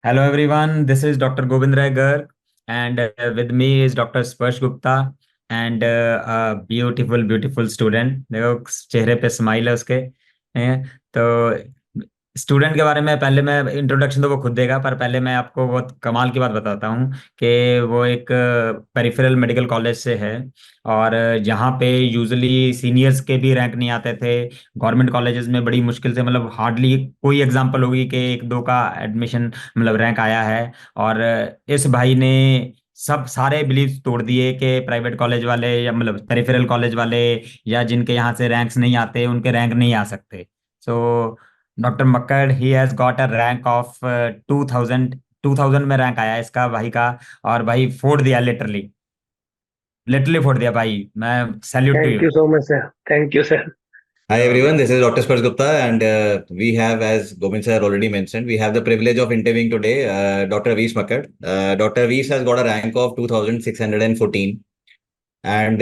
Hello everyone, this is Dr. Govind Rai Garg and with me is Dr. Sparsh Gupta and a beautiful student. देखो चेहरे पे smile है उसके। तो student के बारे में पहले मैं इंट्रोडक्शन तो वो खुद देगा, पर पहले मैं आपको बहुत कमाल की बात बताता हूँ कि वो एक पेरिफेरल मेडिकल कॉलेज से है। और यहाँ पे यूजुअली सीनियर्स के भी रैंक नहीं आते थे। गवर्नमेंट कॉलेजेस में बड़ी मुश्किल से, मतलब हार्डली कोई एग्जांपल होगी कि एक दो का एडमिशन मतलब रैंक आया है। और इस भाई ने सब सारे बिलीव्स तोड़ दिए कि प्राइवेट कॉलेज वाले या मतलब पेरिफेरल कॉलेज वाले या जिनके यहाँ से रैंक्स नहीं आते उनके रैंक नहीं आ सकते। So doctor Makkar he has got a rank of 2000 में रैंक आया इसका भाई का। और भाई फोड़ दिया, लिटरली लिटरली फोड़ दिया भाई। मैं salute to Thank you. you so much, sir. Thank you, sir. Hi everyone, this is Dr. Spars Gupta, and we have, as Govind sir already mentioned, we have the privilege of interviewing today Dr. Vees Makkad. Dr. Vees has got a rank of 2614, and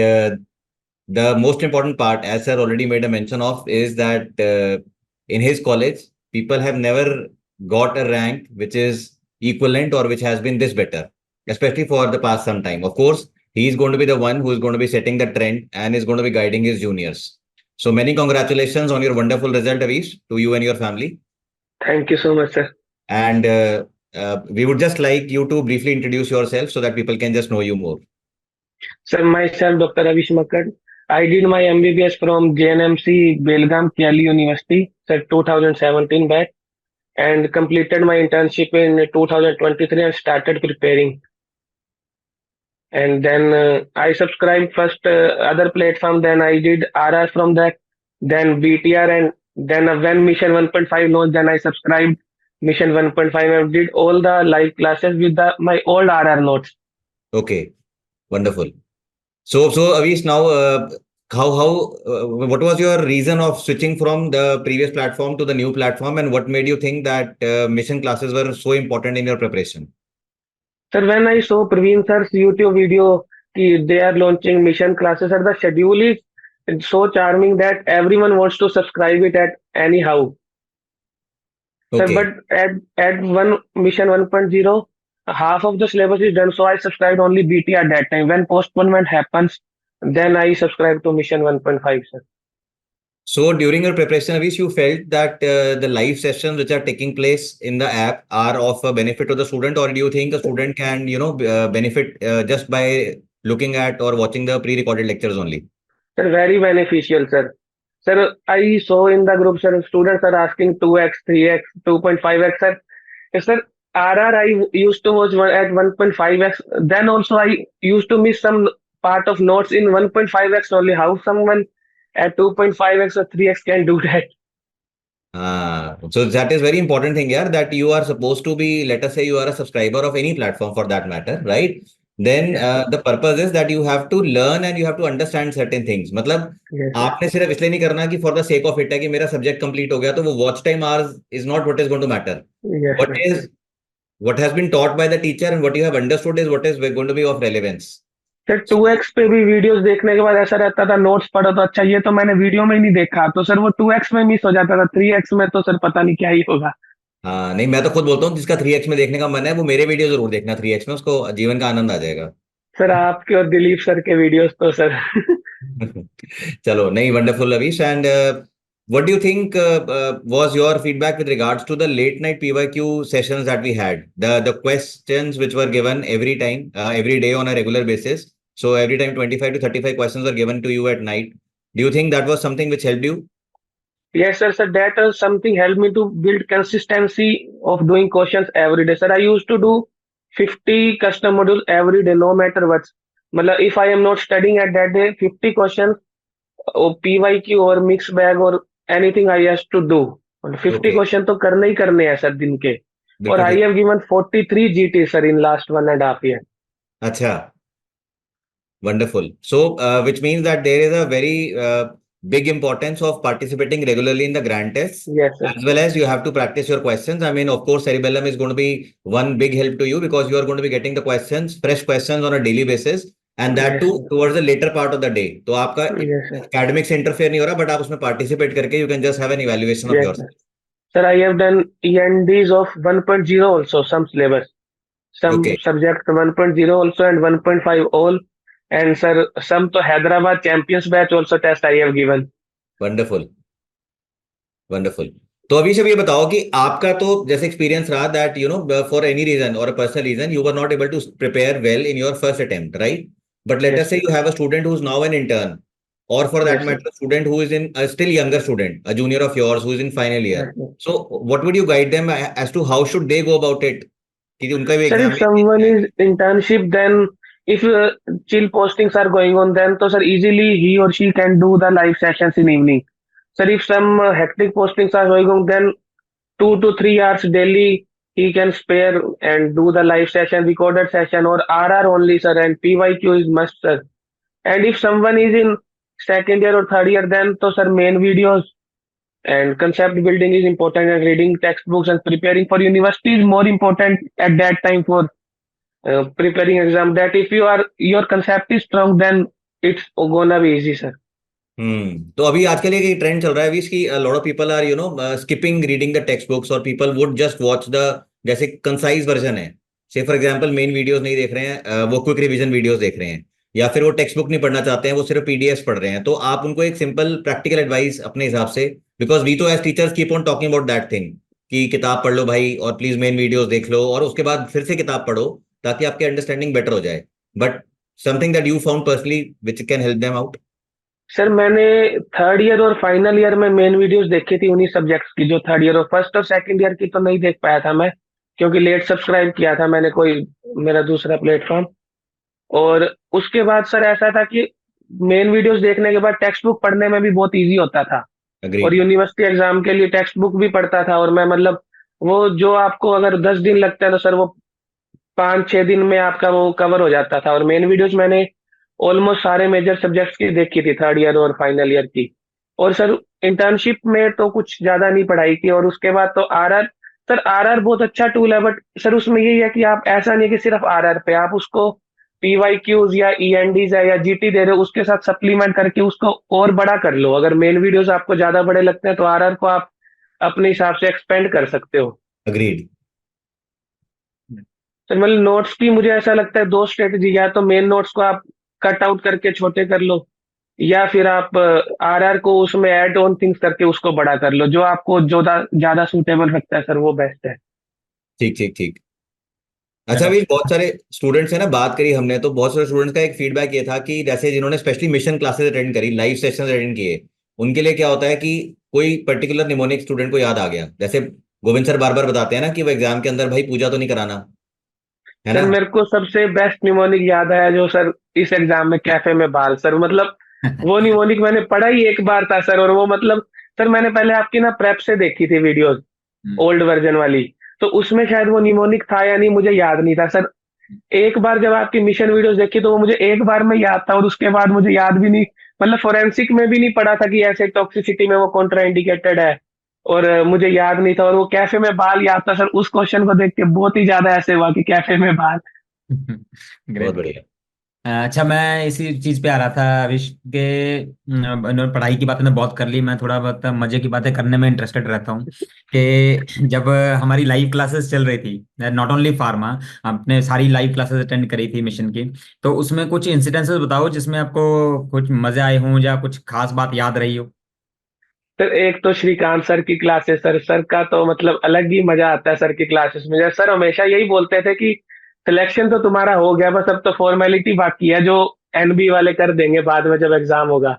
the most important part, as sir already made a mention of, is that in his college, people have never got a rank which is equivalent or which has been this better, especially for the past some time. Of course, he is going to be the one who is going to be setting the trend and is going to be guiding his juniors. So many congratulations on your wonderful result, Avish, to you and your family. Thank you so much, sir. And we would just like you to briefly introduce yourself so that people can just know you more. Sir, myself, Dr. Avish Makkad. I did my MBBS from JNMC Belgaum, Delhi University, sir, 2017 batch, and completed my internship in 2023 and started preparing. And then I subscribed first other platform, then I did RR from that, then BTR, and then when Mission 1.5 launched, then I subscribed Mission 1.5 and did all the live classes with my old RR notes. Okay, wonderful. So Avish, now what was your reason of switching from the previous platform to the new platform, and what made you think that mission classes were so important in your preparation? Sir, when I saw Praveen sir's YouTube video, they are launching mission classes, sir, the schedule is so charming that everyone wants to subscribe it at anyhow. Sir, Okay. but at one mission 1.0, half of the syllabus is done, so I subscribed only BT at that time. When postponement happens, then I subscribe to mission 1.5, sir. So during your preparation, Avish, you felt that the live sessions which are taking place in the app are of a benefit to the student, or do you think a student can, benefit just by looking at or watching the pre-recorded lectures only? Sir, very beneficial, sir. Sir, I saw in the group, sir, students are asking 2x, 3x, 2.5x, sir. Yes, sir, RR I used to watch at 1.5x. Then also I used to miss some part of notes in 1.5x only. How someone at 2.5x or 3x can do that? So that is very important thing here, that you are supposed to be, let us say you are a subscriber of any platform for that matter, right? Then Yes, the purpose is that you have to learn and you have to understand certain things. मतलब yes, sir. आपने सिर्फ इसलिए नहीं करना कि for the sake of it है कि मेरा सब्जेक्ट कंप्लीट हो गया, तो वो watch time hours is not what is going to matter. Yes, What sir. is what has been taught by the teacher and what you have understood is what is going to be of relevance. Sir to So X पे भी videos देखने के बाद ऐसा रहता था notes पढ़ो तो अच्छा ये तो मैंने वीडियो में ही नहीं देखा तो सर वो 2x में मिस हो जाता था 3x में तो सर पता नहीं क्या ही होगा। हाँ, नहीं, मैं तो खुद बोलता हूँ जिसका 3x में देखने का मन है वो मेरे वीडियो जरूर देखना, 3x में उसको जीवन का आनंद आ जाएगा। सर आपके और दिलीप सर के वीडियोस तो sir Chalo, nahi, wonderful, Avish. And what do you think was your feedback with regards to the late night PYQ sessions that we had? The questions which were given every time, every day on a regular basis. So every time 25 to 35 questions were given to you at night. Do you think that was something which helped you? yes sir that something helped me to build consistency of doing questions every day sir I used to do 50 custom modules every day no matter what मतलब if I am not studying at that day 50 questions or PYQ or mixed bag or anything I has to do 50 Okay. Question तो करने ही करने हैं sir दिन के और बिल्कुल आई ठीक। Have given 43 GT sir in last 1.5 year। अच्छा, wonderful. So, which means that there is a very big importance of participating regularly in the grant tests, yes sir as well as you have to practice your questions. I mean, of course, Cerebellum is going to be one big help to you because you are going to be getting the questions, fresh questions on a daily basis, and that yes too towards the later part of the day. तो आपका sir yes sir academic से interfere नहीं हो रहा, but आप उसमें participate करके you can just have an evaluation of yes yourself. Sir Sir, I have done ENDs of 1.0 also, some syllabus. Some Okay, subject 1.0 also and 1.5 all. And sir, some to Hyderabad champions batch also test I have given. Wonderful, wonderful. तो अभी सब ये बताओ कि आपका तो जैसे experience रहा that you know for any reason or personal reason you were not able to prepare well in your first attempt, right? But let Yes, us say you have a student who is now an intern, or for that yes, sir. matter, a student who is in a still younger student, a junior of yours who is in final year. Yes, sir. So, what would you guide them as to how should they go about it? कि उनका भी Sir, exam if में someone is internship, then if chill postings are going on, then so sir, easily he or she can do the live sessions in evening. Sir, if some hectic postings are going on, then 2 to 3 hours daily he can spare and do the live session, recorded session, or RR only, sir. And PYQ is must, sir. And if someone is in second year or third year, then so sir, main videos and concept building is important, and reading textbooks and preparing for university is more important at that time for preparing exam. That if you are your concept is strong, then it's gonna be easy, sir. तो अभी आजकल एक trend चल रहा है अभी कि lot of people are you know skipping reading the textbooks बुक्स और people would just watch the जैसे कंसाइज वर्जन है, say for example main videos नहीं देख रहे हैं, वो क्विक रिवीजन वीडियोस देख रहे हैं, या फिर वो टेक्स्ट बुक नहीं पढ़ना चाहते हैं, वो सिर्फ पीडीएफ पढ़ रहे हैं। तो आप उनको एक सिंपल प्रैक्टिकल एडवाइस अपने हिसाब से, बिकॉज वी तो as teachers keep on talking about that thing कि किताब पढ़ लो भाई और प्लीज मेन वीडियोस देख लो और उसके बाद फिर से किताब पढ़ो ताकि आपकी अंडरस्टैंडिंग बेटर हो जाए, but something that you found personally which can help them out. Sir, मैंने थर्ड ईयर और फाइनल ईयर में मेन वीडियोस देखी थी उन्हीं सब्जेक्ट्स की, जो थर्ड ईयर और फर्स्ट और सेकंड ईयर की तो नहीं देख पाया था मैं, क्योंकि लेट सब्सक्राइब किया था मैंने कोई मेरा दूसरा प्लेटफॉर्म। और उसके बाद सर ऐसा था कि मेन वीडियोस देखने के बाद टेक्स्ट बुक पढ़ने में भी बहुत इजी होता था, और अग्रीड। यूनिवर्सिटी एग्जाम के लिए टेक्स्ट बुक भी पढ़ता था। और मैं मतलब वो जो आपको अगर 10 दिन लगता है तो सर वो 5-6 दिन में आपका वो कवर हो जाता था। और मेन वीडियोस मैंने ऑलमोस्ट सारे मेजर सब्जेक्ट्स की देखी थी, थर्ड ईयर और फाइनल ईयर की। और सर इंटर्नशिप में तो कुछ ज्यादा नहीं पढ़ाई की। और उसके बाद तो आरआर, सर आरआर बहुत अच्छा टूल है, बट सर उसमें यही है कि आप ऐसा नहीं है कि सिर्फ आरआर पे आप उसको पीवाईक्यूज या ईएनडीज है या जीटी दे रहे हो, उसके साथ सप्लीमेंट करके उसको और बड़ा कर लो। अगर मेन वीडियोस आपको ज्यादा बड़े लगते हैं तो आरआर को आप अपने हिसाब से एक्सपेंड कर सकते हो। अग्रीड। सर मतलब नोट्स की मुझे ऐसा लगता है दो स्ट्रेटजी, या तो मेन नोट्स को आप कट आउट करके छोटे कर लो, या फिर आप आरआर को उसमें ऐड ऑन थिंग्स करके उसको बड़ा कर लो। जो आपको ज्यादा ज्यादा सूटेबल लगता है सर वो बेस्ट है। ठीक ठीक ठीक। अच्छा, चलो। अभी बहुत सारे स्टूडेंट्स हैं ना, बात करी हमने तो बहुत सारे स्टूडेंट्स का एक फीडबैक ये था कि जैसे जिन्होंने स्पेशली मिशन क्लासेस अटेंड करी, लाइव सेशंस अटेंड किए, उनके लिए क्या होता है कि कोई पर्टिकुलर निमोनिक स्टूडेंट को याद आ गया, जैसे गोविंद सर बार बार बताते हैं ना कि वो एग्जाम के अंदर भाई पूजा तो नहीं कराना है सर ना। मेरे को सबसे बेस्ट निमोनिक याद आया जो सर इस एग्जाम में कैफे में बाल, सर मतलब वो निमोनिक मैंने पढ़ा ही एक बार था सर। और वो मतलब सर मैंने पहले आपकी ना प्रेप से देखी थी वीडियोस, ओल्ड वर्जन वाली, तो उसमें शायद वो निमोनिक था या नहीं मुझे याद नहीं था सर। एक बार जब आपकी मिशन वीडियोस देखी तो वो मुझे एक बार में याद था, और उसके बाद मुझे याद भी नहीं। मतलब फोरेंसिक में भी नहीं पढ़ा था कि ऐसे टॉक्सिसिटी में वो कॉन्ट्रा इंडिकेटेड है, और मुझे याद नहीं था। और वो कैफे में बाल याद था सर, उस क्वेश्चन को देख के बहुत ही ज्यादा ऐसे हुआ कि कैफे में बाल। बहुत ग्रेट। बढ़िया। अच्छा, मैं इसी चीज पे आ रहा था विश के पढ़ाई की बातें ने बहुत कर ली, मैं थोड़ा बहुत मजे की बातें करने में इंटरेस्टेड रहता हूँ। कि जब हमारी लाइव क्लासेस चल रही थी, नॉट ओनली फार्मा, आपने सारी लाइव क्लासेस अटेंड करी थी मिशन की, तो उसमें कुछ इंसिडेंसेस बताओ जिसमें आपको कुछ मजे आए हों या कुछ खास बात याद रही हो। सर एक तो श्रीकांत सर की क्लासेस, सर का तो मतलब अलग ही मजा आता है सर की क्लासेस में। सर हमेशा यही बोलते थे कि सिलेक्शन तो तुम्हारा हो गया, बस अब तो फॉर्मेलिटी बाकी है, जो एनबी वाले कर देंगे बाद में जब एग्जाम होगा। और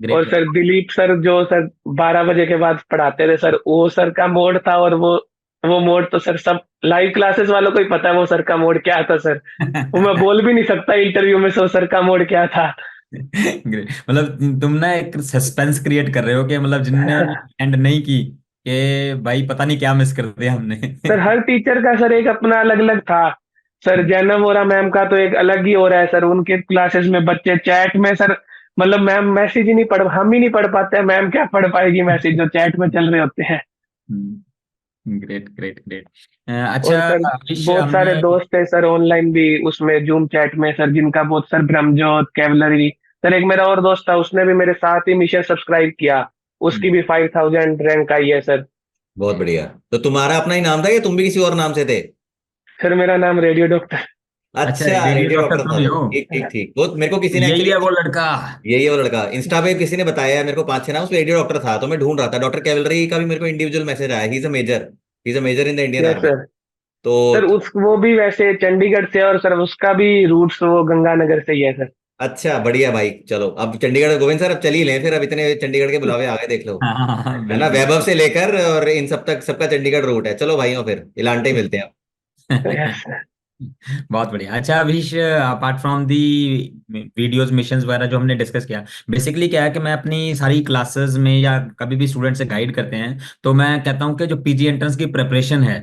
ग्रेट। सर दिलीप सर जो सर 12 बजे के बाद पढ़ाते थे सर, वो सर का मोड था। और वो मोड तो सर सब लाइव क्लासेस वालों को ही पता है वो सर का मोड क्या था सर। वो मैं बोल भी नहीं सकता इंटरव्यू में सर का मोड क्या था। ग्रेट, मतलब तुम ना एक सस्पेंस क्रिएट कर रहे हो कि मतलब जिनने एंड नहीं की कि भाई पता नहीं क्या मिस कर दिया हमने। सर हर टीचर का सर एक अपना अलग अलग था। सर जैनब वोरा मैम का तो एक अलग ही हो रहा है सर, उनके क्लासेस में बच्चे चैट में सर, मतलब मैम मैसेज ही नहीं पढ़, हम ही नहीं पढ़ पाते हैं, मैम क्या पढ़ पाएगी मैसेज जो चैट में चल रहे होते हैं। Great great great. और अच्छा सर विश बहुत सारे हमने। दोस्त है सर ऑनलाइन भी उसमें जूम चैट में सर, जिनका बहुत सर ब्रह्मजोत कैवलरी। सर एक मेरा और दोस्त था, उसने भी मेरे साथ ही मिशन सब्सक्राइब किया, उसकी भी 5000 रैंक आई है सर। बहुत बढ़िया। तो तुम्हारा अपना ही नाम था या तुम भी किसी और नाम से थे? सर मेरा नाम रेडियो डॉक्टर। अच्छा, अच्छा, रेडियो रेडियो डॉक्टर डॉक्टर तुम था ही तो हो। ठीक ठीक ठीक। वो मेरे को किसी ने यही एक्चुअली, है वो लड़का। यही है वो लड़का, इंस्टा पे किसी ने बताया है मेरे को, 5-6 नाम, उसमें रेडियो डॉक्टर था, तो मैं ढूंढ रहा था। डॉक्टर कैवलरी का भी मेरे को इंडिविजुअल मैसेज आया, he is a major in the Indian yes army. Sir. तो सर उस वो भी वैसे चंडीगढ़ से, और सर उसका भी रूट्स वो गंगानगर से ही है सर। अच्छा, बढ़िया भाई। चलो अब चंडीगढ़, गोविंद सर अब चल ही लें फिर, अब इतने चंडीगढ़ के बुलावे आ गए, देख लो। हाँ हाँ हाँ, है ना, बिल्कुल वैभव से लेकर और इन सब तक सबका चंडीगढ़ रूट है। चलो भाइयों, फिर इलांटे ही मिलते हैं अब। यस बिल्कुल। सर। बहुत बढ़िया। अच्छा Abhish, apart from the videos missions वगैरह जो हमने डिस्कस किया, बेसिकली क्या है कि मैं अपनी सारी क्लासेस में या कभी भी स्टूडेंट से गाइड करते हैं तो मैं कहता हूँ कि जो पीजी एंट्रेंस की प्रिपरेशन है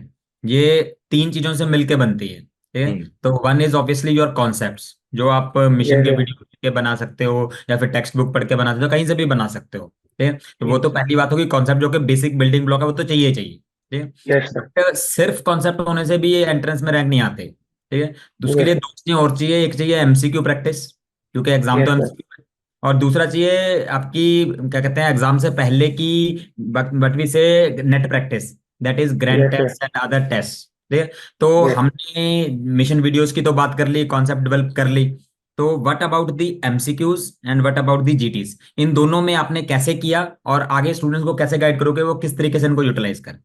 ये तीन चीजों से मिलके बनती है, ठीक है। हम्म। तो one is obviously your concepts, जो आप मिशन यस के सर। वीडियो के बना सकते हो या फिर टेक्स्ट बुक पढ़ के बना सकते हो, कहीं से भी बना सकते हो, ठीक है। तो वो ठीक तो सर। पहली बात होगी, कॉन्सेप्ट जो कि बेसिक बिल्डिंग ब्लॉक है वो तो चाहिए ही चाहिए, ठीक है। Yes sir. बट सिर्फ कॉन्सेप्ट होने से भी ये एंट्रेंस में रैंक नहीं आते, ठीक है। तो उसके यस लिए सर। दो चीजें और चाहिए, एक चाहिए एमसीक्यू प्रैक्टिस, क्योंकि एग्जाम तो यस सर। एमसीक्यू है। और दूसरा चाहिए आपकी क्या कहते हैं एग्जाम से पहले की, but we say net practice, that is grand yes sir. Test and other test, ठीक है। तो यस। हमने मिशन वीडियोस की तो बात कर ली, कॉन्सेप्ट डेवलप कर ली, तो what about the MCQs and what about the GTs, इन दोनों में आपने कैसे किया और आगे स्टूडेंट्स को कैसे गाइड करोगे वो किस तरीके से इनको यूटिलाइज करें?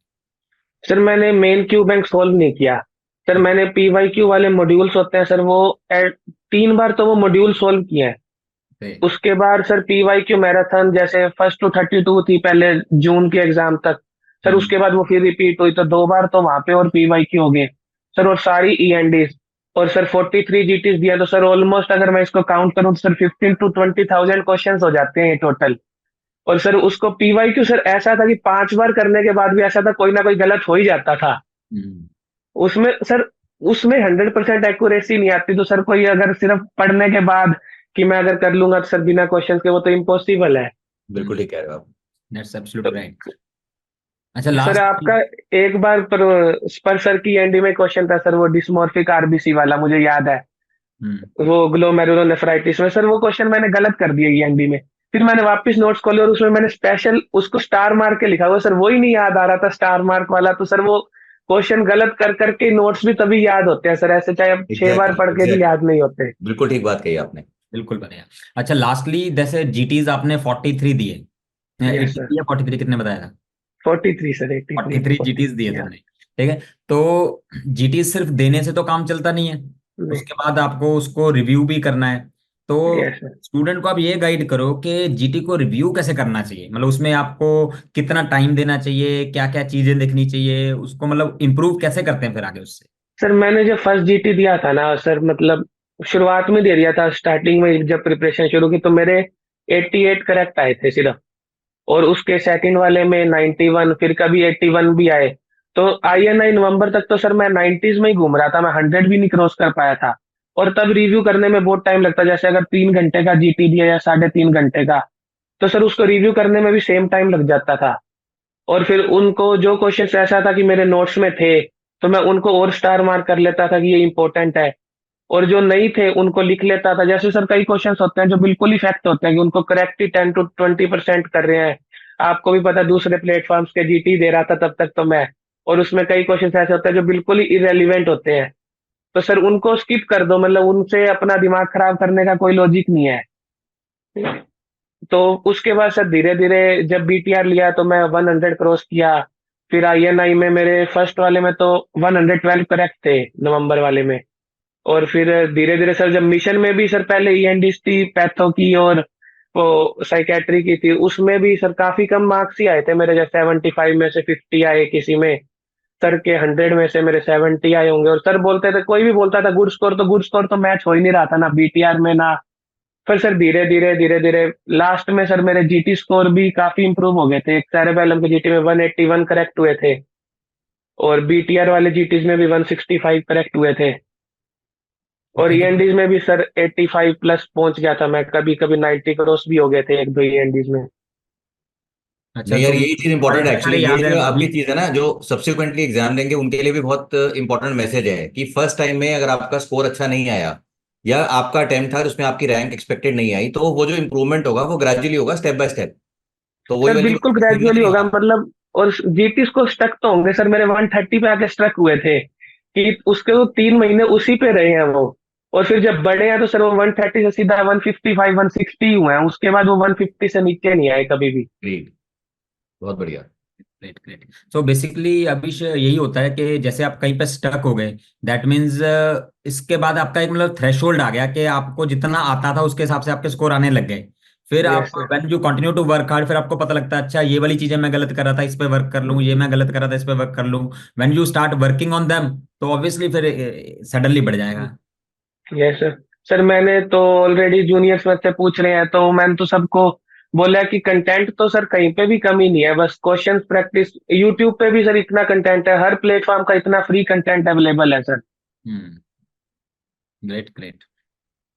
सर मैंने मेन क्यू बैंक सॉल्व नहीं किया। सर मैंने पीवाई क्यू वाले मॉड्यूल्स होते हैं सर, वो 3 बार तो वो मॉड्यूल सॉल्व किए हैं। ठीक। उसके बाद सर पीवाई क्यू मैराथन जैसे फर्स्ट टू 32 थी पहले जून के एग्जाम तक। सर हम्म। उसके बाद वो फिर रिपीट हुई, तो 2 बार तो वहां पे और पीवाई क्यू हो गए सर, और सारी ईएनडीज। और सर 43 जीटीज दिया, तो सर ऑलमोस्ट अगर मैं इसको काउंट करूं तो सर 15 to 20,000 क्वेश्चन हो जाते हैं टोटल। और सर उसको पीवाई क्यू सर ऐसा था कि 5 बार करने के बाद भी ऐसा था कोई ना कोई गलत हो ही जाता था हम्म। उसमें सर। उसमें 100% एक्यूरेसी नहीं आती, तो सर कोई अगर सिर्फ पढ़ने के बाद कि मैं अगर कर लूंगा तो सर बिना क्वेश्चन के, वो तो इम्पॉसिबल है। बिल्कुल ठीक कह रहे हो आप। दैट्स तो एब्सोल्युटली राइट। अच्छा सर लास्ट। आपका एक बार पर सर की एनडी में क्वेश्चन था सर, वो डिस्मॉर्फिक आरबीसी वाला मुझे याद है। हम्म। वो ग्लोमेरुलोनेफ्राइटिस में सर वो क्वेश्चन मैंने गलत कर दिया ईएनडी में। फिर मैंने वापस नोट्स खोले और उसमें मैंने स्पेशल उसको स्टार मार्क के लिखा हुआ सर, वो ही नहीं याद आ रहा था स्टार मार्क वाला, तो सर वो क्वेश्चन गलत कर करके नोट्स भी तभी याद होते हैं सर, ऐसे चाहे आप 6 बार एग्जैक्टली पढ़ के भी एग्जैक्टली, याद नहीं होते। बिल्कुल ठीक बात कही आपने। बिल्कुल बढ़िया। अच्छा लास्टली, जैसे जीटीज आपने 43 दिए, यस 80 सर। या 43, कितने बताया था? 43 सर, 83 नहीं 43 जीटीज दिए 43। तुमने, ठीक है। तो जीटीज सिर्फ देने से तो काम चलता नहीं है, नहीं। उसके बाद आपको उसको रिव्यू भी करना है। तो यस सर। स्टूडेंट को आप ये गाइड करो कि जीटी को रिव्यू कैसे करना चाहिए, मतलब उसमें आपको कितना टाइम देना चाहिए, क्या क्या चीजें देखनी चाहिए उसको, मतलब इंप्रूव कैसे करते हैं फिर आगे उससे? सर मैंने जब फर्स्ट जीटी दिया था ना सर, मतलब शुरुआत में दे दिया था, स्टार्टिंग में जब प्रिपरेशन शुरू की तो मेरे 88 करेक्ट आए थे सिर्फ। और उसके सेकंड वाले में 91, फिर कभी 81 भी आए। तो आईएनआई नवंबर तक तो सर मैं 90s में ही घूम रहा था, मैं 100 भी नहीं क्रॉस कर पाया था। और तब रिव्यू करने में बहुत टाइम लगता, जैसे अगर 3 घंटे का जीटी दिया या 3.5 घंटे का, तो सर उसको रिव्यू करने में भी सेम टाइम लग जाता था। और फिर उनको जो क्वेश्चन ऐसा था कि मेरे नोट्स में थे, तो मैं उनको और स्टार मार्क कर लेता था कि ये इंपॉर्टेंट है। और जो नहीं थे उनको लिख लेता था, जैसे सर कई क्वेश्चंस होते हैं जो बिल्कुल ही फैक्ट होते हैं कि उनको करेक्ट ही 10 to 20% कर रहे हैं। आपको भी पता, दूसरे प्लेटफॉर्म्स के जीटी दे रहा था तब तक तो मैं। और उसमें कई क्वेश्चंस ऐसे होते हैं जो बिल्कुल ही इरेलीवेंट होते हैं, तो सर उनको स्किप कर दो, मतलब उनसे अपना दिमाग खराब करने का कोई लॉजिक नहीं है। तो उसके बाद सर धीरे धीरे जब बीटीआर लिया तो मैं 100 क्रॉस किया। फिर आईएनआई में मेरे फर्स्ट वाले में तो 112 करेक्ट थे, नवंबर वाले में। और फिर धीरे धीरे सर जब मिशन में भी सर पहले ईएनडीज थी, पैथो की और वो साइकेट्री की थी, उसमें भी सर काफी कम मार्क्स ही आए थे मेरे, जैसे 75 में से 50 आए किसी में। सर के 100 में से मेरे 70 आए होंगे। और सर बोलते थे, कोई भी बोलता था गुड स्कोर, तो गुड स्कोर तो मैच हो ही नहीं रहा था ना बीटीआर में ना। फिर सर धीरे धीरे लास्ट में सर मेरे जीटी स्कोर भी काफी इंप्रूव हो गए थे, एक सेरेबेलम के जीटी में 181 करेक्ट हुए थे। और बीटीआर वाले जीटीज में भी 165 करेक्ट हुए थे। और ओके। तो ईएनडीज में भी सर 85 प्लस पहुंच गया था मैं, कभी कभी 90 क्रॉस भी हो गए थे एक दो ईएनडीज में। अच्छा नहीं यार, तो यही चीज इंपॉर्टेंट है सारे एक्चुअली। सारे ये याद है जो अभी। आपकी चीज है ना, जो सब्सिक्वेंटली एग्जाम देंगे उनके लिए भी बहुत इंपॉर्टेंट मैसेज है कि फर्स्ट टाइम में अगर आपका स्कोर अच्छा नहीं आया या आपका अटेम्प्ट था उसमें आपकी रैंक एक्सपेक्टेड नहीं आई, तो वो जो इंप्रूवमेंट होगा वो ग्रेजुअली होगा, स्टेप बाय स्टेप। तो वही सर वाली बिल्कुल बात हुई ग्रेजुअली थी होगा वहाँ। मतलब। और जीटीस को स्टक तो होंगे सर, मेरे 130 पे आके स्ट्रक हुए थे कि उसके वो 3 महीने उसी पे रहे हैं वो। और फिर जब बड़े हैं तो सर वो 130 से सीधा 155 160 हुए हैं, उसके बाद वो 150 से नीचे नहीं आए कभी भी। ग्रेट, बहुत बढ़िया। Great great. सो बेसिकली अभी यही होता है कि जैसे आप कहीं पे स्टक हो गए, दैट मीन्स इसके बाद आपका एक मतलब थ्रेशोल्ड आ गया कि आपको जितना आता था उसके हिसाब से आपके स्कोर आने लग गए। फिर आप yes sir. When you continue to work hard, फिर आपको पता लगता है अच्छा ये वाली चीजें मैं गलत कर रहा था, इस पे वर्क कर लूँ, ये मैं गलत कर रहा था, इस पे वर्क कर लूँ। When you start working on them, तो ऑब्वियसली फिर सडनली बढ़ जाएगा। Yes sir. सर मैंने तो ऑलरेडी जूनियर्स में से पूछ रहे हैं तो मैंने तो सबको बोला कि कंटेंट तो सर कहीं पे भी कमी नहीं है, बस क्वेश्चंस प्रैक्टिस। यूट्यूब पे भी सर इतना कंटेंट है, हर प्लेटफॉर्म का इतना फ्री कंटेंट अवेलेबल है सर। हम्म। Great great.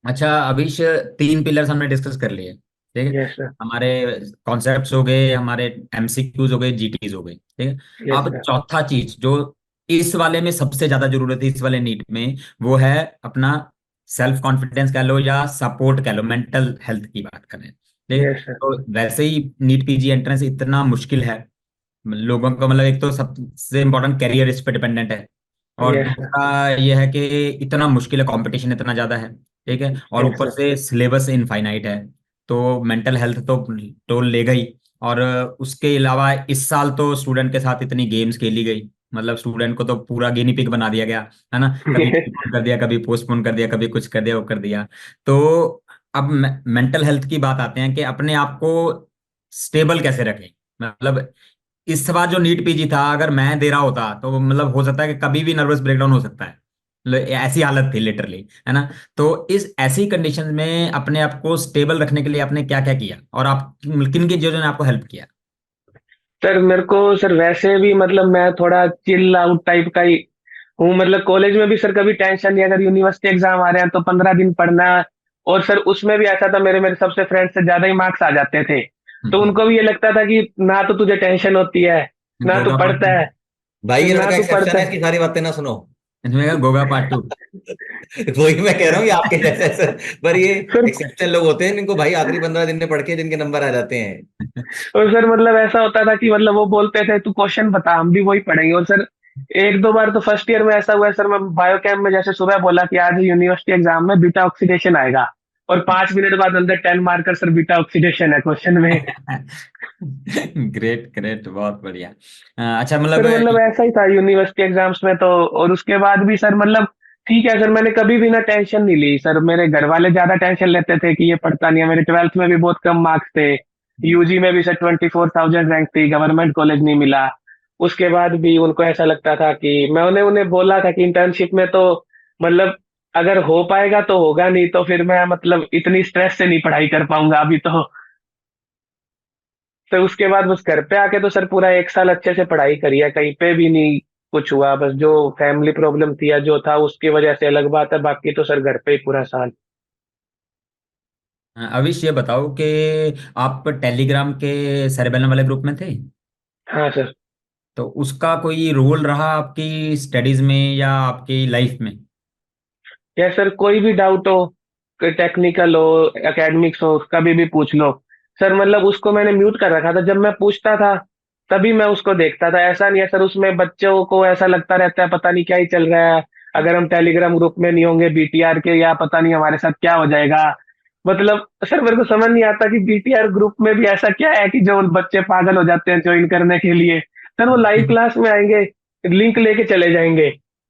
अच्छा अभीश, तीन पिलर्स हमने डिस्कस कर लिए, ठीक है। Yes sir. हमारे कॉन्सेप्ट्स हो गए, हमारे एमसीक्यूज हो गए, जीटीज हो गए, ठीक है। यस अब सर। चौथा चीज जो इस वाले में सबसे ज्यादा जरूरत है, इस वाले नीट में, वो है अपना सेल्फ कॉन्फिडेंस कह लो या सपोर्ट कह लो, मेंटल हेल्थ की बात करें, ठीक है। Yes sir. तो वैसे ही नीट पीजी एंट्रेंस इतना मुश्किल है, लोगों को मतलब एक तो सबसे इम्पोर्टेंट कैरियर इस पे डिपेंडेंट है, और यस सर। दूसरा ये है कि इतना मुश्किल है, कंपटीशन इतना ज्यादा है, ठीक है। और यस ऊपर सर। से सिलेबस इनफाइनाइट है, तो मेंटल हेल्थ तो टोल लेगा ही। और उसके अलावा इस साल तो स्टूडेंट के साथ इतनी गेम्स खेली गई, मतलब स्टूडेंट को तो पूरा गिनी पिग बना दिया गया, है ना। कभी postpone कर दिया, कभी पोस्टपोन कर दिया, कभी कुछ कर दिया, वो कर दिया। तो अब मेंटल हेल्थ की बात आते हैं कि अपने आप को स्टेबल कैसे रखें। मतलब इस बार जो नीट पीजी था, अगर मैं दे रहा होता तो मतलब हो सकता है कि कभी भी नर्वस ब्रेकडाउन हो सकता है, मतलब ऐसी हालत थी लिटरली, है ना। तो इस ऐसी कंडीशन में अपने आप को स्टेबल रखने के लिए आपने क्या क्या किया, और आप किन किन चीजों ने आपको हेल्प किया? सर मेरे को सर वैसे भी मतलब मैं थोड़ा चिल आउट टाइप का ही हूँ, मतलब कॉलेज में भी सर कभी टेंशन नहीं, अगर यूनिवर्सिटी एग्जाम आ रहे हैं तो 15 दिन पढ़ना। और सर उसमें भी ऐसा था, मेरे मेरे सबसे फ्रेंड से ज्यादा ही मार्क्स आ जाते थे, तो उनको भी ये लगता था कि ना तो तुझे टेंशन होती है, ना तू गोगा पार्ट पढ़ता टू। है, भाई ये ना लड़का तू एक्सेप्शन पढ़ता है, है। इसकी सारी बातें ना सुनो। इसमें क्या गोगा पार्ट टू। वही मैं कह रहा हूँ, ये आपके जैसे पर ये सर एक्सेप्शन लोग होते हैं जिनको भाई आखिरी 15 दिन में पढ़ के जिनके नंबर आ जाते हैं। और सर मतलब ऐसा होता था कि मतलब वो बोलते थे तू क्वेश्चन बता, हम भी वही पढ़ेंगे। और सर एक दो बार तो फर्स्ट ईयर में ऐसा हुआ है सर, मैं बायोकेम में जैसे सुबह बोला कि आज यूनिवर्सिटी एग्जाम में बीटा ऑक्सीडेशन आएगा, और 5 मिनट बाद अंदर 10 मार्कर सर बीटा ऑक्सीडेशन है क्वेश्चन में। ग्रेट ग्रेट, बहुत बढ़िया। अच्छा मतलब सर मतलब ऐसा ही था यूनिवर्सिटी एग्जाम्स में तो। और उसके बाद भी सर मतलब ठीक है सर, मैंने कभी भी ना टेंशन नहीं ली सर, मेरे घर वाले ज्यादा टेंशन लेते थे कि ये पढ़ता नहीं है, मेरे 12th में भी बहुत कम मार्क्स थे, यूजी में भी सर 24,000 रैंक थी, गवर्नमेंट कॉलेज नहीं मिला। उसके बाद भी उनको ऐसा लगता था कि मैं उन्हें उन्हें बोला था कि इंटर्नशिप में तो मतलब अगर हो पाएगा तो होगा, नहीं तो फिर मैं मतलब इतनी स्ट्रेस से नहीं पढ़ाई कर पाऊंगा अभी तो। तो उसके बाद बस घर पे आके तो सर पूरा 1 साल अच्छे से पढ़ाई करी है, कहीं पे भी नहीं कुछ हुआ, बस जो फैमिली प्रॉब्लम थी या जो था उसकी वजह से अलग बात है, बाकी तो सर घर पे ही पूरा साल। अविश ये बताओ कि आप टेलीग्राम के सेरेबेलम वाले ग्रुप में थे, हाँ सर। तो उसका कोई रोल रहा आपकी स्टडीज में या आपकी लाइफ में? या सर कोई भी डाउट हो, टेक्निकल हो एकेडमिक्स हो, कभी भी पूछ लो सर। मतलब उसको मैंने म्यूट कर रखा था, जब मैं पूछता था तभी मैं उसको देखता था, ऐसा नहीं है सर उसमें बच्चों को ऐसा लगता रहता है पता नहीं क्या ही चल रहा है, अगर हम टेलीग्राम ग्रुप में नहीं होंगे बीटीआर के या पता नहीं हमारे साथ क्या हो जाएगा। मतलब सर मेरे को समझ नहीं आता कि बीटीआर ग्रुप में भी ऐसा क्या है कि जो बच्चे पागल हो जाते हैं ज्वाइन करने के लिए। सर वो लाइव क्लास में आएंगे, लिंक लेके चले जाएंगे,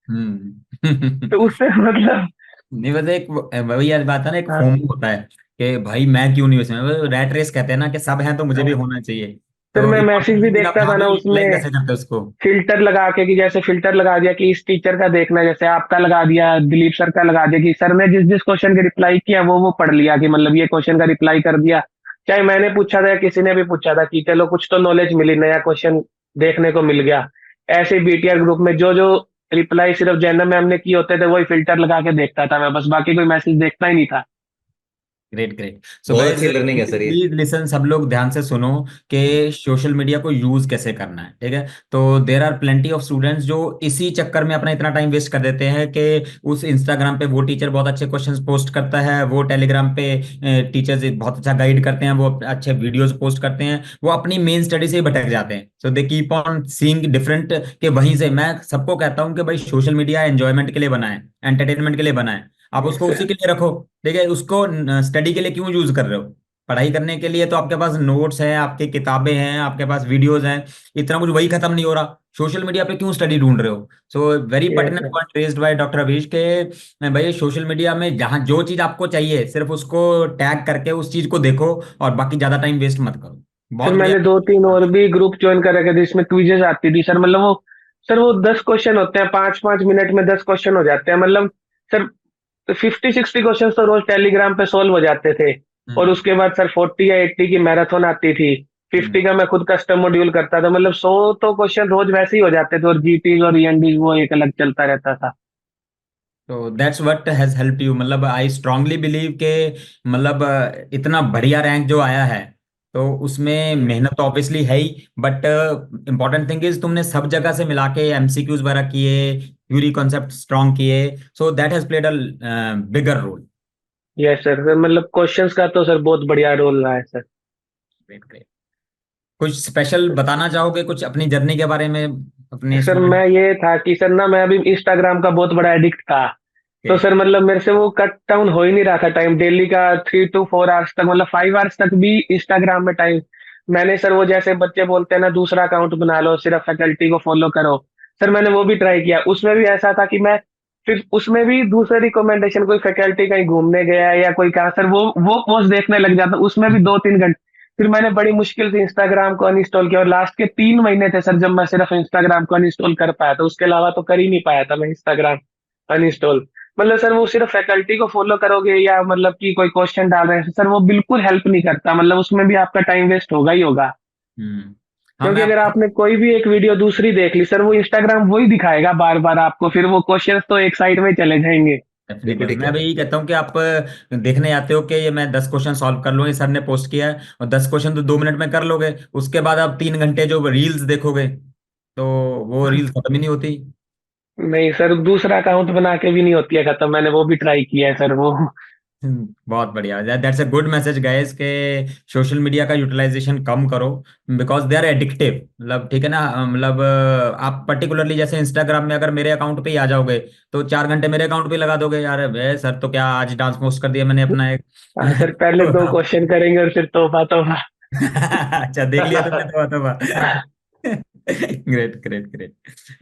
हम्म। तो उससे मतलब। नहीं बस एक वही यार बात है ना, एक हाँ फोमो होता है कि भाई मैं क्यों नहीं उसमें, रैट रेस कहते हैं ना कि सब हैं तो मुझे भी हाँ। होना चाहिए। फिर तो मैं मैसेज भी इम्पोर्टेंट आप देखता वहां था पे ना यूटिलाइज उसमें, कैसे करते हो उसको? फिल्टर लगा के कि जैसे फिल्टर लगा दिया कि इस टीचर का देखना है, जैसे आपका लगा दिया, दिलीप सर का लगा दिया कि सर ने जिस जिस क्वेश्चन के रिप्लाई किया वो पढ़ लिया, कि मतलब ये क्वेश्चन का रिप्लाई कर दिया, चाहे मैंने पूछा था या किसी ने भी पूछा था, कि चलो कुछ तो नॉलेज मिली, नया क्वेश्चन देखने को मिल गया। ऐसे बीटीआर ग्रुप में जो जो रिप्लाई सिर्फ जैनम मैम ने किए होते थे वही फिल्टर लगा के देखता था मैं, बस बाकी कोई मैसेज देखता ही नहीं था। Great great. सो बहुत गाइस अच्छी लर्निंग है सर ये। प्लीज लिसन, सब लोग ध्यान से सुनो कि सोशल मीडिया को यूज कैसे करना है, ठीक है। तो there are plenty of students जो इसी चक्कर में अपना इतना टाइम वेस्ट कर देते हैं कि उस इंस्टाग्राम पे वो टीचर बहुत अच्छे क्वेश्चंस पोस्ट करता है, वो टेलीग्राम पे टीचर्स बहुत अच्छा गाइड करते हैं, वो अच्छे वीडियोस पोस्ट करते हैं, वो अपनी मेन स्टडी से ही भटक जाते हैं। So they keep on seeing different, के वहीं से मैं सबको कहता हूँ कि भाई सोशल मीडिया एंजॉयमेंट के लिए बना है, एंटरटेनमेंट के लिए बना है, आप उसको उसी के लिए रखो। ठीक है, उसको स्टडी के लिए क्यों यूज कर रहे हो? पढ़ाई करने के लिए तो आपके पास नोट्स हैं, आपकी किताबें हैं, आपके पास वीडियोस हैं, इतना कुछ वही खत्म नहीं हो रहा, सोशल मीडिया पे क्यों स्टडी ढूंढ रहे हो? So very yes pertinent sir. Point raised by doctor Abhish के भाई सोशल मीडिया में जहाँ जो चीज आपको चाहिए सिर्फ उसको टैग करके उस चीज को देखो, और बाकी ज्यादा टाइम वेस्ट मत करो। सर बहुत बढ़िया। मैंने 2-3 और भी ग्रुप ज्वाइन कर रखे थे, जिसमें क्विजेज आती थी सर। मतलब वो सर वो 10 क्वेश्चन होते हैं, 5-5 मिनट में 10 क्वेश्चन हो जाते हैं। मतलब सर 50-60 क्वेश्चन तो रोज टेलीग्राम पे सोल्व हो जाते थे। और हम्म उसके बाद सर 40 या 80 की मैराथन आती थी। हम्म। 50 का मैं खुद कस्टम मॉड्यूल करता था। मतलब 100 तो क्वेश्चन रोज वैसे ही हो जाते थे, और जीटीज और ईएनडीज वो एक अलग चलता रहता था। तो that's what has help you, मतलब आई स्ट्रांगली बिलीव के मतलब इतना बढ़िया रैंक जो आया है, तो उसमें मेहनत तो ऑब्वियसली है ही, बट इंपॉर्टेंट थिंग इज तुमने सब जगह से मिला के एमसीक्यूज वगैरह किए, थ्योरी कॉन्सेप्ट स्ट्रांग किए, so that has played a bigger role. Yes sir. मतलब क्वेश्चंस का तो सर बहुत बढ़िया रोल रहा है सर। Great great. कुछ स्पेशल बताना चाहोगे कुछ अपनी जर्नी के बारे में, अपने सर स्टूडेंट मैं ये था कि सर ना, मैं अभी इंस्टाग्राम का बहुत बड़ा एडिक्ट था। के? तो सर मतलब मेरे से वो कट डाउन हो ही नहीं रहा था टाइम, डेली का 3 to 4 आवर्स तक, मतलब 5 आवर्स तक भी इंस्टाग्राम में टाइम। मैंने सर वो जैसे बच्चे बोलते हैं ना, दूसरा अकाउंट बना लो, सिर्फ फैकल्टी को फॉलो करो। सर मैंने वो भी ट्राई किया। उसमें भी ऐसा था कि मैं फिर उसमें भी दूसरे रिकमेंडेशन, कोई फैकल्टी कहीं घूमने गया है या कोई कहा, सर वो पोस्ट देखने लग जाता, उसमें भी 2-3 घंटे। फिर मैंने बड़ी मुश्किल से इंस्टाग्राम को अनइंस्टॉल किया, और लास्ट के 3 महीने थे सर जब मैं सिर्फ इंस्टाग्राम को अनइंस्टॉल कर पाया था। उसके अलावा तो कर ही नहीं पाया था मैं इंस्टाग्राम अनइंस्टॉल। मतलब सर वो सिर्फ फैकल्टी को फॉलो करोगे, या मतलब कि कोई क्वेश्चन डाल रहे हैं सर, वो बिल्कुल हेल्प नहीं करता। मतलब उसमें भी आपका टाइम वेस्ट होगा ही होगा। हम्म। हाँ मैं क्योंकि अगर आपको आपने कोई भी एक वीडियो दूसरी देख ली सर, वो इंस्टाग्राम वही दिखाएगा बार बार आपको, फिर वो क्वेश्चंस तो एक साइड में चले जाएंगे। डेफिनेटली, बिल्कुल ठीक मैं कह भी रहे हैं। यही कहता हूँ कि आप देखने आते हो कि ये मैं 10 क्वेश्चन सॉल्व कर लूंगा, सर ने पोस्ट किया है, और 10 क्वेश्चन तो 2 मिनट में कर लोगे, उसके बाद आप 3 घंटे जो रील्स देखोगे, तो वो रील्स खत्म ही नहीं होती। नहीं सर, दूसरा अकाउंट बना के भी नहीं होती है खत्म। मैंने वो भी ट्राई किया है सर वो। बहुत बढ़िया, that's a good message guys के सोशल मीडिया का यूटिलाइजेशन कम करो, बिकॉज दे आर एडिक्टिव। मतलब ठीक है ना, मतलब आप पर्टिकुलरली जैसे इंस्टाग्राम में अगर मेरे अकाउंट पे ही आ जाओगे, तो 4 घंटे मेरे अकाउंट पे लगा दोगे, यार वे सर तो क्या आज डांस पोस्ट कर दिया मैंने अपना एक। हाँ सर, पहले 2 क्वेश्चन करेंगे और फिर तोहफा तोहफा। अच्छा देख लिया तुमने, तो ग्रेट ग्रेट ग्रेट।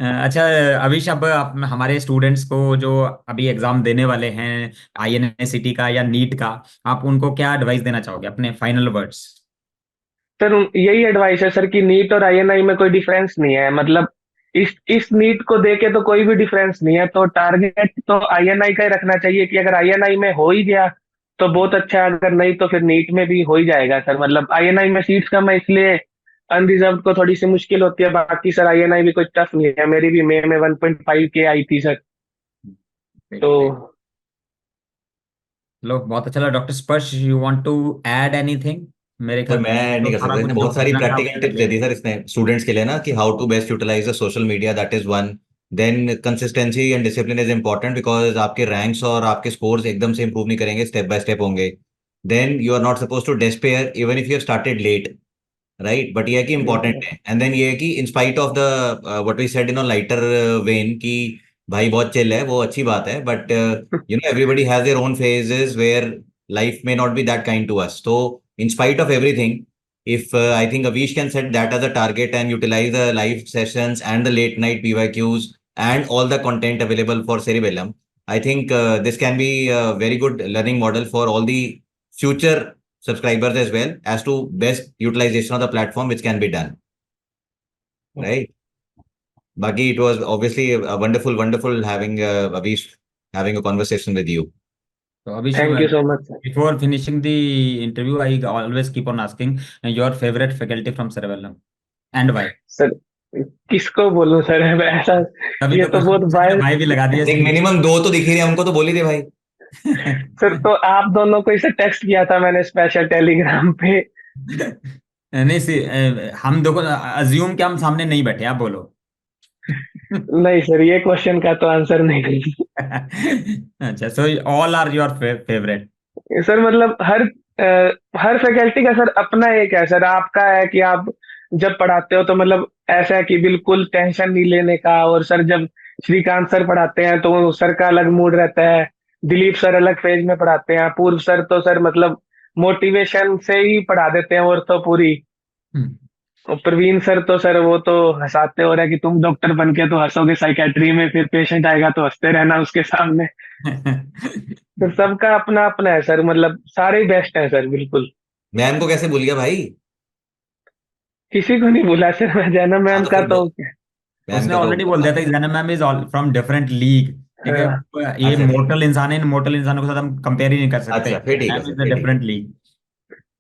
अच्छा अभिष, अब आप हमारे स्टूडेंट्स को जो अभी एग्जाम देने वाले हैं आईएनएससीटी का या नीट का, आप उनको क्या एडवाइस देना चाहोगे, अपने फाइनल वर्ड्स? सर यही एडवाइस है सर कि नीट और आईएनआई में कोई डिफरेंस नहीं है। मतलब इस नीट को देके तो कोई भी डिफरेंस नहीं है। तो टारगेट तो आईएनआई का ही रखना चाहिए कि अगर आईएनआई में हो ही गया तो बहुत अच्छा है, अगर नहीं तो फिर नीट में भी हो ही जाएगा सर। मतलब आईएनआई में सीट्स कम है, इसलिए अनरिजर्व को थोड़ी सी मुश्किल होती है। बाकी सर आईएनआई भी कोई टफ नहीं है। मेरी भी मे में 1.5 के आई थी सर। ग्रेट तो ग्रेट। लो बहुत अच्छा लगा। Doctor Sparsh, you want to add anything? मेरे सर ख्याल मैं से नहीं तो कर सारा सकता, कुछ इसने जो बहुत सारी पूछना था प्रैक्टिकल आपने कर टिप्स दे लिया। दी सर इसने स्टूडेंट्स के लिए ना, कि how to best utilise the social media, that is one. Then consistency and discipline is important, because आपके रैंक्स और आपके स्कोर्स एकदम से इंप्रूव नहीं करेंगे, स्टेप बाय स्टेप होंगे। Then you are not suppose to despair even if you have started late, right, but ये है कि इंपॉर्टेंट है। एंड देन ये है कि in spite of the what we said in a lighter vein, कि भाई बहुत चिल है, वो अच्छी बात है, but you know everybody has their own phases where life may not be that kind to us. So in spite of everything, if I think Avish can set that as a target and utilize the live sessions and the late night PYQs and all the content available for Cerebellum, I think this can be a very good learning model for all the future subscribers as well, as to best utilization of the platform which can be done, right? Baki, it was obviously a wonderful, wonderful having Avish having a conversation with you. तो Abhish, thank you so much sir. Before finishing the interview I always keep on asking your favourite faculty from Cerebellum and why. Sir किसको बोलूं sir, ऐसा तभी ये तो तो बहुत भाई भी लगा दिए एक इसलिए। मिनिमम दो तो दिख ही रहे हमको, तो बोल ही दे भाई। सर तो आप दोनों को इसे टेक्स्ट किया था मैंने स्पेशल टेलीग्राम पे। नहीं सी हम देखो अज्यूम कि हम सामने नहीं बैठे, आप बोलो। नहीं सर, ये क्वेश्चन का तो आंसर नहीं। अच्छा, so all are your favourite. Sir मतलब हर फैकल्टी का सर अपना एक है सर। आपका है कि आप जब पढ़ाते हो तो मतलब ऐसा है कि बिल्कुल टेंशन नहीं लेने का, और सर जब श्रीकांत सर पढ़ाते हैं तो सर का अलग मूड रहता है। दिलीप सर अलग फेज में पढ़ाते हैं। पूर्व सर तो सर मतलब मोटिवेशन से ही पढ़ा देते हैं, और तो पूरी। और प्रवीण सर तो सर वो तो हंसाते हो रहे कि तुम डॉक्टर बन के तो हंसोगे साइकेट्री में, फिर पेशेंट आएगा तो हंसते रहना उसके सामने। तो सबका अपना अपना है सर, मतलब सारे ही बेस्ट है सर बिल्कुल। मैम को कैसे भूल गया भाई? किसी को नहीं भूला सर मैं, जैना हाँ मैम तो का फिर तो। मैम उसने का तो ऑलरेडी बोल दिया था कि Zainab ma'am is all from different league. ठीक है, ये अच्छा मोर्टल इंसान है, इन मोर्टल इंसानों के साथ हम कंपेयर ही नहीं कर सकते। अच्छा, फिर ठीक है मैम सर, इज अ फिर ठीक है। Different league.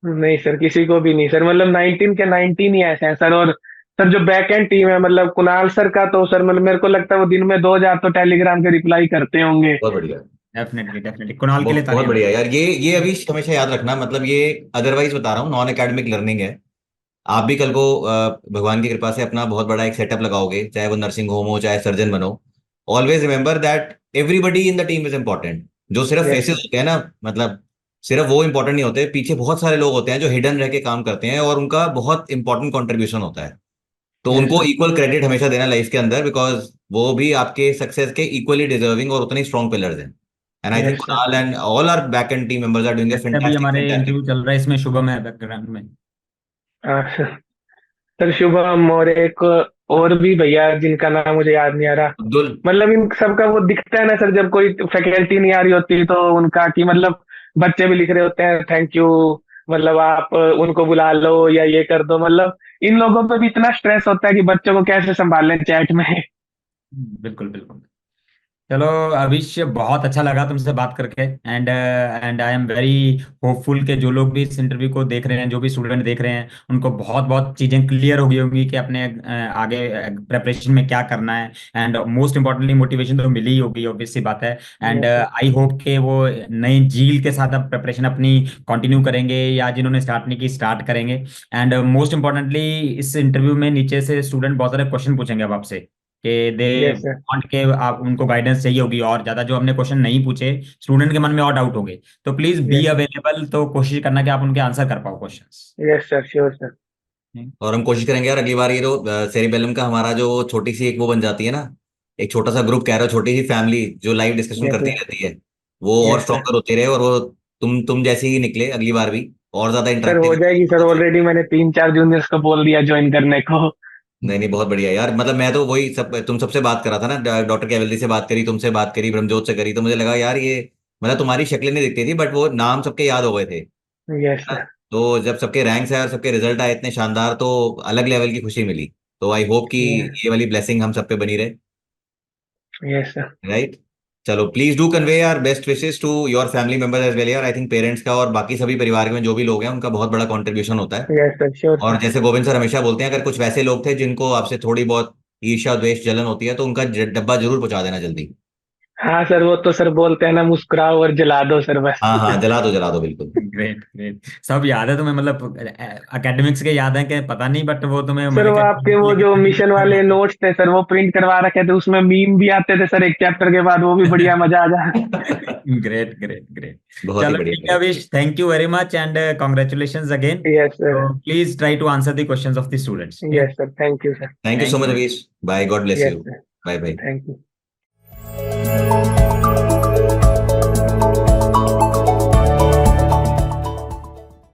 नहीं सर, किसी को भी नहीं सर, मतलब 19 के 19 ही ऐसे हैं सर। और सर जो बैक एंड टीम है, मतलब कुणाल सर का तो सर मतलब मेरे को लगता है वो दिन में 2000 तो टेलीग्राम के रिप्लाई करते होंगे। बहुत बढ़िया। डेफिनेटली डेफिनेटली कुणाल के लिए बहुत तालियां बढ़िया बजाओ। यार, ये अभी हमेशा याद रखना, मतलब ये अदरवाइज बता रहा हूँ, नॉन एकेडमिक लर्निंग है। आप भी कल को भगवान की कृपा से अपना बहुत बड़ा एक सेटअप लगाओगे, चाहे वो नर्सिंग होम हो चाहे सर्जन बनो। Always remember that everybody in the team is important. जो सिर्फ यस फेसेस सर। होते हैं ना, मतलब सिर्फ वो इंपॉर्टेंट नहीं होते, पीछे बहुत सारे लोग होते हैं जो हिडन रह के काम करते हैं और उनका बहुत इंपॉर्टेंट कंट्रीब्यूशन होता है। तो यस उनको सर। इक्वल क्रेडिट हमेशा देना लाइफ के अंदर, बिकॉज वो भी आपके सक्सेस के इक्वली डिजर्विंग और उतने स्ट्रॉन्ग पिलर्स हैं। And I think yes sir. Kunal and all are back end team members are doing a जैसे अभी फैंटास्टिक हमारे फैंटास्टिक। इंटरव्यू चल रहा है, इसमें शुभम है बैकग्राउंड में। हाँ सर। सर शुभम और एक और भी भैया जिनका नाम मुझे याद नहीं आ रहा। अब्दुल। मतलब इन सबका वो दिखता है ना सर, जब कोई फैकल्टी नहीं आ रही होती तो उनका कि मतलब बच्चे भी लिख रहे होते हैं थैंक यू, मतलब आप उनको बुला लो या ये कर दो। मतलब इन लोगों पे भी इतना स्ट्रेस होता है कि बच्चों को कैसे संभालें चैट में। बिल्कुल बिल्कुल। चलो अभिष, बहुत अच्छा लगा तुमसे बात करके। And I am very hopeful कि जो लोग भी इस इंटरव्यू को देख रहे हैं, जो भी स्टूडेंट देख रहे हैं, उनको बहुत बहुत चीज़ें क्लियर हो गई होंगी कि अपने आगे प्रेपरेशन में क्या करना है। एंड मोस्ट इंपॉर्टेंटली मोटिवेशन तो मिली ही होगी, ऑब्वियस सी बात है। And yes sir. I hope कि वो नई जील के साथ अब प्रेपरेशन अपनी कंटिन्यू करेंगे, या जिन्होंने स्टार्ट नहीं की स्टार्ट करेंगे। एंड मोस्ट इंपॉर्टेंटली इस इंटरव्यू में नीचे से स्टूडेंट बहुत सारे क्वेश्चन पूछेंगे अब आपसे, कि दे यस सर। वांट के आप उनको गाइडेंस चाहिए होगी और ज्यादा। जो हमने क्वेश्चन नहीं पूछे, स्टूडेंट के मन में और डाउट हो गए, तो please be yes sir. Available, तो कोशिश करना कि आप उनके आंसर कर पाओ questions. Yes sir, sure sir. और हम कोशिश करेंगे यार अगली बार ये जो सेरिबेलम का हमारा जो छोटी सी एक वो बन जाती है ना, एक छोटा सा ग्रुप कह रहा हो, छोटी सी फैमिली जो लाइव डिस्कशन यस करती सर। रहती है, वो और यस सर। स्ट्रॉन्गर होती रहे, और वो तुम जैसे ही निकले अगली बार भी और ज्यादा सर हो इंटरेक्टिव। जाएगी सर, ऑलरेडी मैंने 3-4 जूनियर्स को बोल दिया ज्वाइन करने को। नहीं नहीं, बहुत बढ़िया यार, मतलब मैं तो वही सब तुम सबसे बात कर रहा था ना, डॉक्टर केवल्दी से बात करी, तुमसे बात करी, ब्रह्मजोत से करी, तो मुझे लगा यार ये, मतलब तुम्हारी शक्लें नहीं दिखती थी बट वो नाम सबके याद हो गए थे, है यस ना? सर। तो जब सबके रैंक्स आए और सबके रिजल्ट आए इतने शानदार, तो अलग लेवल की खुशी मिली। तो आई होप कि ये वाली ब्लेसिंग हम सब पे बनी रहे। Yes sir. राइट। चलो प्लीज डू कन्वे यार best wishes to your family members as well यार। आई थिंक पेरेंट्स का और बाकी सभी परिवार में जो भी लोग हैं उनका बहुत बड़ा कंट्रीब्यूशन होता है। यस सर, श्योर और सर। जैसे गोविंद सर हमेशा बोलते हैं, अगर कुछ वैसे लोग थे जिनको आपसे थोड़ी बहुत ईर्ष्या द्वेष जलन होती है, तो उनका डब्बा जरूर पहुंचा देना जल्दी। हाँ सर, वो तो सर बोलते हैं ना, मुस्कुराओ और जला दो सर बस। हाँ हाँ, जला दो बिल्कुल। ग्रेट ग्रेट, सब याद है तुम्हें, मतलब एकेडमिक्स के याद है कि पता नहीं, बट वो तुम्हें सर मतलब वो आपके वो जो मिशन वाले नोट्स थे सर, वो प्रिंट करवा रखे थे, उसमें मीम भी आते थे सर एक चैप्टर के बाद, वो भी बढ़िया मजा आ जा। Great great great. बहुत ही चलो बढ़िया ठीक है बढ़िया। Avish, thank you very much and congratulations again. Yes sir. So please try to answer the questions of the students. Okay? Yes sir, thank you sir. Thank you so Thank much you. Avish, bye, God bless yes you. Sir. Bye bye. Thank you.